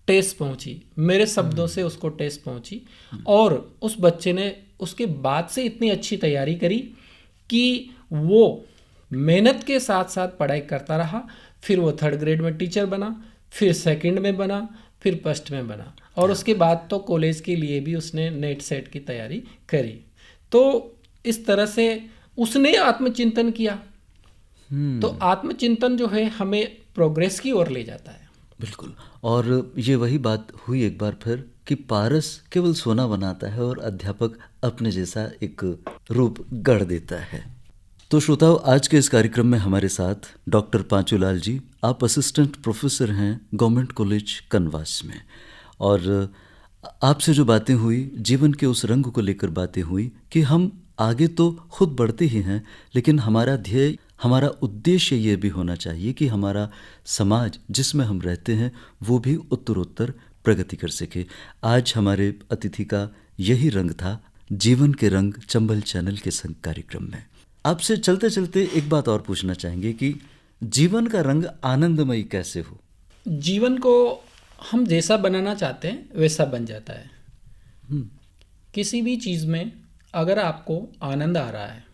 टेस्ट पहुंची, मेरे शब्दों से उसको टेस्ट पहुंची, और उस बच्चे ने उसके बाद से इतनी अच्छी तैयारी करी कि वो मेहनत के साथ साथ पढ़ाई करता रहा। फिर वो 3rd ग्रेड में टीचर बना, फिर 2nd में बना, फिर 1st में बना, और उसके बाद तो कॉलेज के लिए भी उसने नेट सेट की तैयारी करी। तो इस तरह से उसने आत्मचिंतन किया। तो आत्मचिंतन जो है हमें प्रोग्रेस की ओर ले जाता है। बिल्कुल। और ये वही बात हुई एक बार फिर कि पारस केवल सोना बनाता है और अध्यापक अपने जैसा एक रूप गढ़ देता है। तो श्रोताओ, आज के इस कार्यक्रम में हमारे साथ डॉक्टर पांचूलाल जी, आप असिस्टेंट प्रोफेसर हैं गवर्नमेंट कॉलेज कनवास में, और आपसे जो बातें हुई, जीवन के उस रंग को लेकर बातें हुई कि हम आगे तो खुद बढ़ते ही हैं, लेकिन हमारा ध्येय, हमारा उद्देश्य ये भी होना चाहिए कि हमारा समाज जिसमें हम रहते हैं वो भी उत्तरोत्तर प्रगति कर सके। आज हमारे अतिथि का यही रंग था, जीवन के रंग चंबल चैनल के संग कार्यक्रम में। आपसे चलते चलते एक बात और पूछना चाहेंगे कि जीवन का रंग आनंदमयी कैसे हो? जीवन को हम जैसा बनाना चाहते हैं वैसा बन जाता है। किसी भी चीज़ में अगर आपको आनंद आ रहा है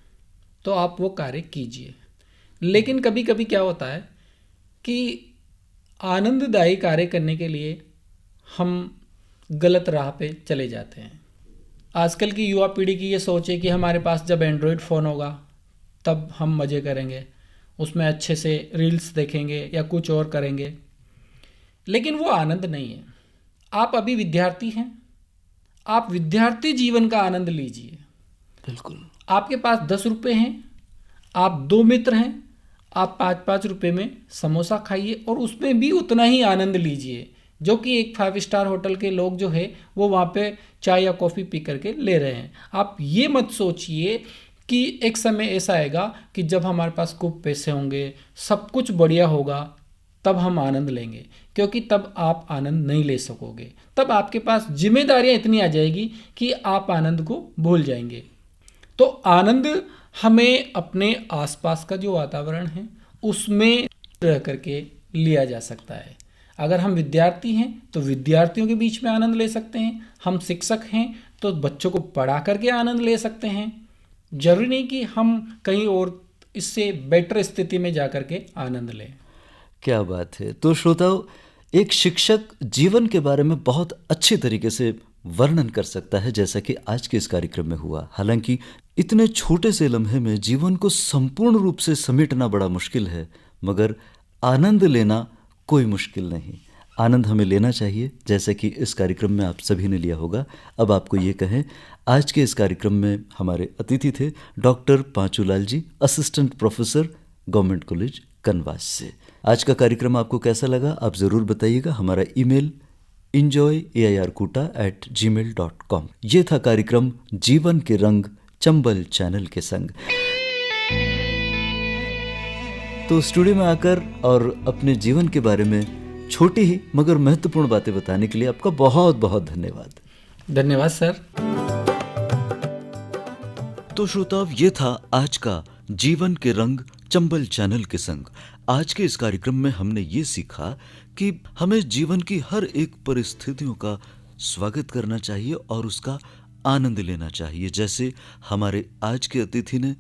तो आप वो कार्य कीजिए। लेकिन कभी कभी क्या होता है कि आनंददायी कार्य करने के लिए हम गलत राह पे चले जाते हैं। आजकल की युवा पीढ़ी की ये सोच है कि हमारे पास जब एंड्रॉयड फ़ोन होगा तब हम मज़े करेंगे, उसमें अच्छे से रील्स देखेंगे या कुछ और करेंगे, लेकिन वो आनंद नहीं है। आप अभी विद्यार्थी हैं, आप विद्यार्थी जीवन का आनंद लीजिए। बिल्कुल। आपके पास 10 रुपये हैं, आप 2 मित्र हैं, आप 5-5 रुपये में समोसा खाइए और उसमें भी उतना ही आनंद लीजिए जो कि एक 5 स्टार होटल के लोग जो है वो वहाँ पे चाय या कॉफ़ी पी करके ले रहे हैं। आप ये मत सोचिए कि एक समय ऐसा आएगा कि जब हमारे पास खूब पैसे होंगे, सब कुछ बढ़िया होगा, तब हम आनंद लेंगे, क्योंकि तब आप आनंद नहीं ले सकोगे। तब आपके पास जिम्मेदारियां इतनी आ जाएगी कि आप आनंद को भूल जाएंगे। तो आनंद हमें अपने आसपास का जो वातावरण है उसमें रह करके लिया जा सकता है। अगर हम विद्यार्थी हैं तो विद्यार्थियों के बीच में आनंद ले सकते हैं, हम शिक्षक हैं तो बच्चों को पढ़ा करके आनंद ले सकते हैं। जरूरी नहीं कि हम कहीं और इससे बेटर स्थिति में जा करके आनंद लें। क्या बात है। तो श्रोताओ, एक शिक्षक जीवन के बारे में बहुत अच्छी तरीके से वर्णन कर सकता है, जैसा कि आज के इस कार्यक्रम में हुआ। हालांकि इतने छोटे से लम्हे में जीवन को संपूर्ण रूप से समेटना बड़ा मुश्किल है, मगर आनंद लेना कोई मुश्किल नहीं। आनंद हमें लेना चाहिए, जैसा कि इस कार्यक्रम में आप सभी ने लिया होगा। अब आपको ये कहें, आज के इस कार्यक्रम में हमारे अतिथि थे डॉक्टर पांचूलाल जी, assistant professor government college Kanwas से। आज का कार्यक्रम आपको कैसा लगा आप ज़रूर बताइएगा। हमारा ईमेल enjoyairkuta@gmail.com। ये था कार्यक्रम जीवन के रंग चंबल चैनल के संग। तो स्टूडियो में आकर और अपने जीवन के बारे में छोटी ही मगर महत्वपूर्ण बातें बताने के लिए आपका बहुत बहुत धन्यवाद। धन्यवाद सर। तो श्रोताओ, ये था आज का जीवन के रंग चंबल चैनल के संग। आज के इस कार्यक्रम में हमने ये सीखा कि हमें जीवन की हर एक परिस्थितियों का स्वागत करना चाहिए और उसका आनंद लेना चाहिए। जैसे हमारे आज के अतिथि ने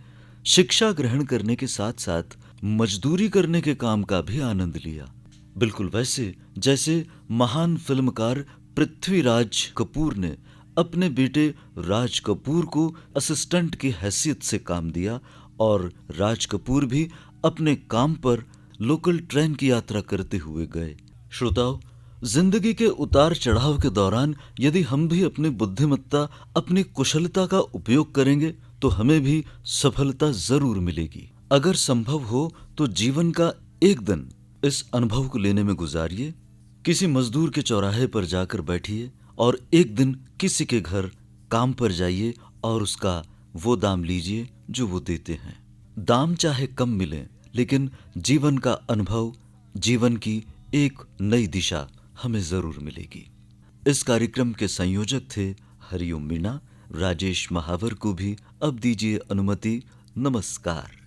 शिक्षा ग्रहण करने के साथ साथ मजदूरी करने के काम का भी आनंद लिया, बिल्कुल वैसे जैसे महान फिल्मकार पृथ्वीराज कपूर ने अपने बेटे राज कपूर को असिस्टेंट की हैसियत से काम दिया, और राज कपूर भी अपने काम पर लोकल ट्रेन की यात्रा करते हुए गए। श्रोताओ, जिंदगी के उतार चढ़ाव के दौरान यदि हम भी अपनी बुद्धिमत्ता, अपनी कुशलता का उपयोग करेंगे तो हमें भी सफलता जरूर मिलेगी। अगर संभव हो तो जीवन का एक दिन इस अनुभव को लेने में गुजारिए। किसी मजदूर के चौराहे पर जाकर बैठिए और एक दिन किसी के घर काम पर जाइए और उसका वो दाम लीजिए जो वो देते हैं। दाम चाहे कम मिले, लेकिन जीवन का अनुभव, जीवन की एक नई दिशा हमें जरूर मिलेगी। इस कार्यक्रम के संयोजक थे हरिओम मीणा। राजेश महावर को भी अब दीजिए अनुमति। नमस्कार।